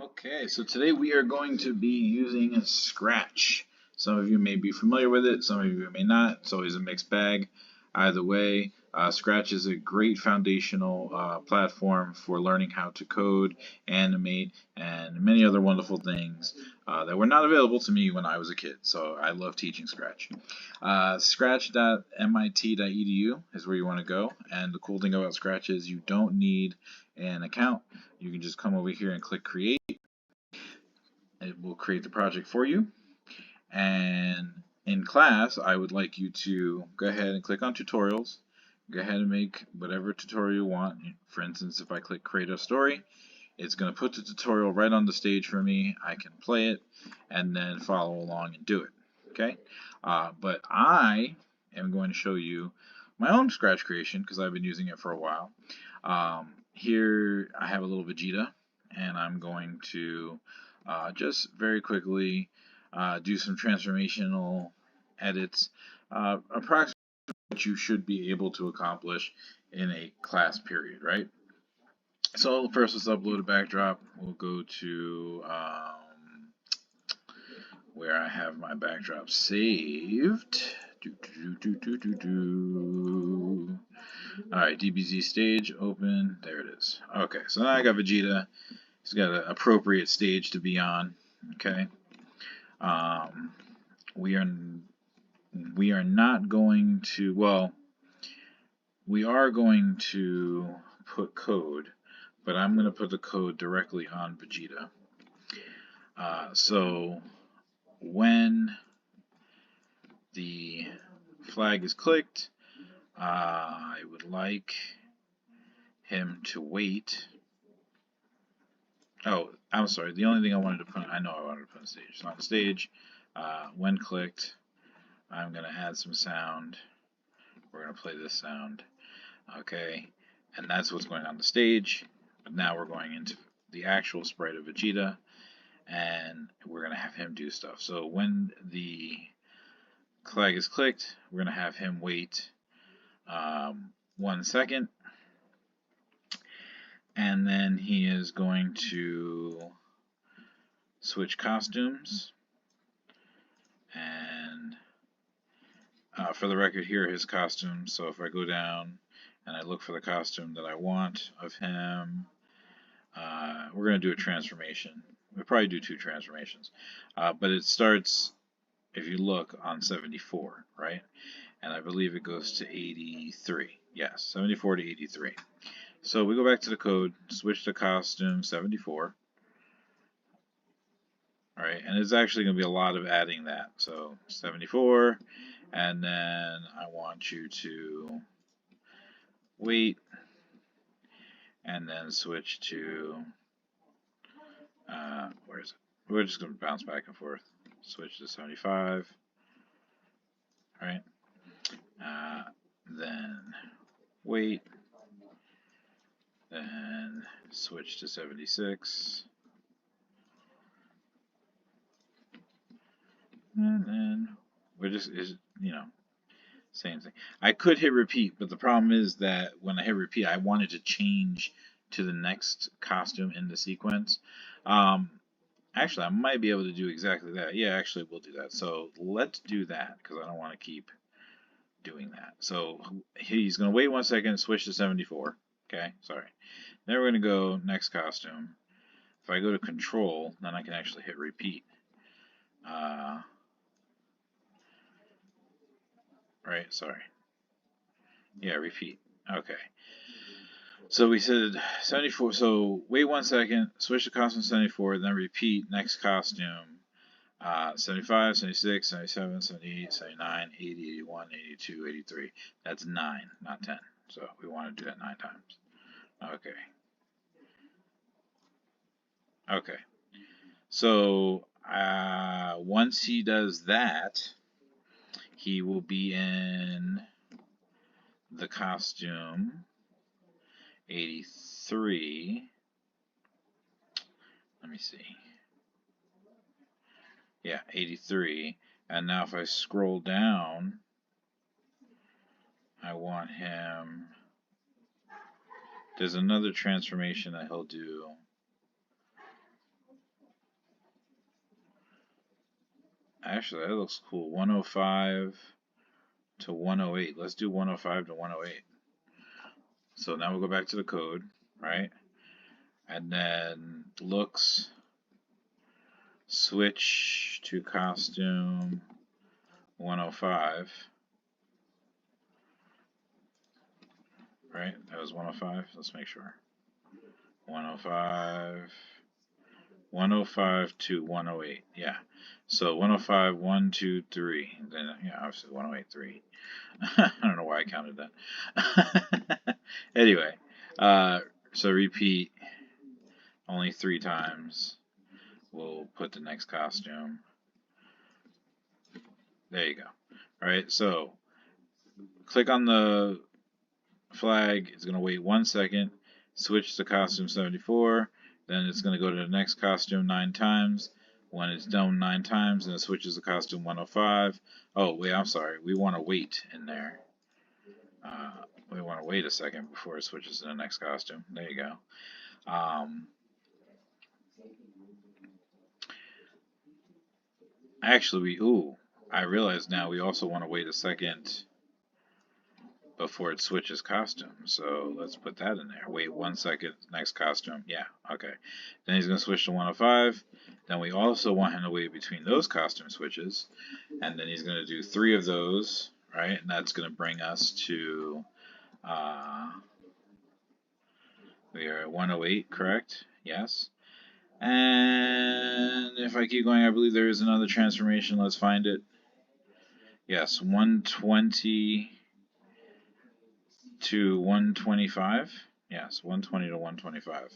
Okay, so today we are going to be using Scratch. Some of you may be familiar with it, some of you may not. It's always a mixed bag. Either way, Scratch is a great foundational platform for learning how to code, animate, and many other wonderful things that were not available to me when I was a kid. So I love teaching Scratch. Scratch.mit.edu is where you want to go. And the cool thing about Scratch is you don't need an account. You can just come over here and click Create. It will create the project for you. And in class, I would like you to go ahead and click on tutorials. Go ahead and make whatever tutorial you want. For instance, if I click create a story, it's going to put the tutorial right on the stage for me. I can play it and then follow along and do it. Okay? But I am going to show you my own Scratch creation because I've been using it for a while. Here I have a little Vegeta, and I'm going to just very quickly do some transformational edits, approximately what you should be able to accomplish in a class period, right? So first, let's upload a backdrop. We'll go to where I have my backdrop saved. Alright, DBZ stage, open, there it is. Okay, so now I got Vegeta. He's got an appropriate stage to be on. Okay. Um, we are not going to, well, we are going to put code, but I'm going to put the code directly on Vegeta. So when the flag is clicked, I would like him to wait. Oh, I'm sorry. The only thing I wanted to put, I know I wanted to put on stage. It's on stage. When clicked, I'm going to add some sound. We're going to play this sound. Okay. And that's what's going on the stage. But now we're going into the actual sprite of Vegeta. And we're going to have him do stuff. So when the flag is clicked, we're going to have him wait 1 second. And then he is going to switch costumes. And for the record, here are his costumes. So if I go down and I look for the costume that I want of him, we're going to do a transformation. We'll probably do 2 transformations. But it starts, if you look, on 74, right? And I believe it goes to 83. Yes, 74 to 83. So we go back to the code, switch to costume 74. Alright, and it's actually going to be a lot of adding that. So 74, and then I want you to wait, and then switch to, where is it? We're just going to bounce back and forth. Switch to 75. Alright, then wait, then switch to 76. And then we're just, same thing. I could hit repeat, but the problem is that when I hit repeat, I wanted to change to the next costume in the sequence. Actually, I might be able to do exactly that. Yeah, actually, we'll do that. So let's do that because I don't want to keep doing that. So he's going to wait 1 second, switch to 74. Okay, sorry. Then we're going to go next costume. If I go to control, then I can actually hit repeat. Right, sorry. Yeah, repeat. Okay. So we said 74, so wait 1 second, switch to costume 74, then repeat next costume. 75, 76, 77, 78, 79, 80, 81, 82, 83. That's 9, not 10. So we want to do that 9 times. Okay. Okay. So once he does that, he will be in the costume 83. Let me see. Yeah, 83. And now if I scroll down, I want him. There's another transformation that he'll do. Actually, that looks cool. 105 to 108. Let's do 105 to 108. So now we'll go back to the code, right? And then looks, switch to costume 105. Right? That was 105. Let's make sure. 105. 105 to 108. Yeah. So 105, 1, 2, 3. Then, yeah, obviously 108, 3. I don't know why I counted that. Anyway, so repeat only 3 times. We'll put the next costume. There you go. Alright, so click on the flag. It's going to wait 1 second. Switch to costume 74. Then it's going to go to the next costume 9 times. When it's done 9 times, then it switches to costume 105. Oh, wait, I'm sorry. We want to wait in there. We want to wait a second before it switches to the next costume. There you go. Actually, I realize now we also want to wait a second before it switches costume. So let's put that in there. Wait 1 second, next costume. Yeah, okay. Then he's going to switch to 105. Then we also want him to wait between those costume switches. And then he's going to do 3 of those, right? And that's going to bring us to, we are at 108, correct? Yes. And if I keep going, I believe there is another transformation. Let's find it. Yes, 120 to 125. Yes, 120 to 125.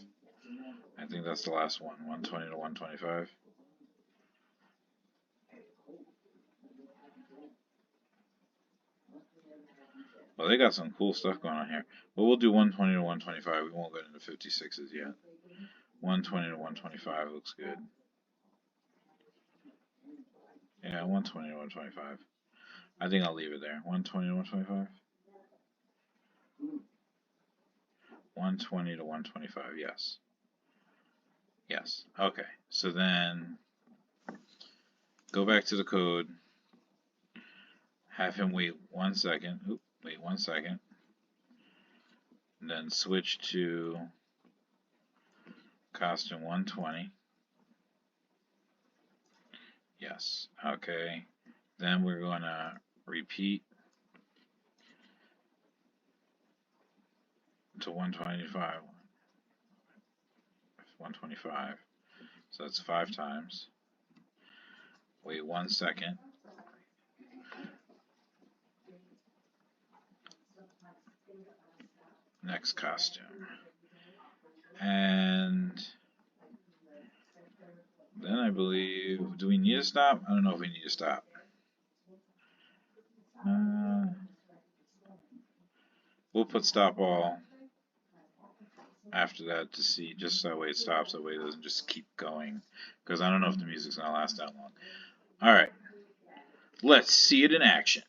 I think that's the last one. 120 to 125. Well, they got some cool stuff going on here. But we'll do 120 to 125. We won't go into 56s yet. 120 to 125 looks good. Yeah, 120 to 125. I think I'll leave it there. 120 to 125. 120 to 125, yes. Yes, okay. So then, go back to the code. Have him wait 1 second. Wait 1 second. And then switch to costume 120. Yes, okay. Then we're going to repeat to 125. 125. So that's 5 times. Wait 1 second. Next costume. And then I believe, do we need to stop? I don't know if we need to stop. We'll put stop all after that to see, just that way it stops, that way it doesn't just keep going, because I don't know if the music's going to last that long. Alright, let's see it in action.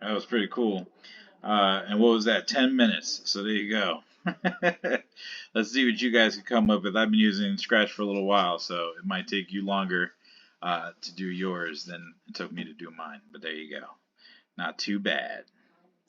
That was pretty cool. And what was that? 10 minutes. So there you go. Let's see what you guys can come up with. I've been using Scratch for a little while, so it might take you longer to do yours than it took me to do mine. But there you go. Not too bad.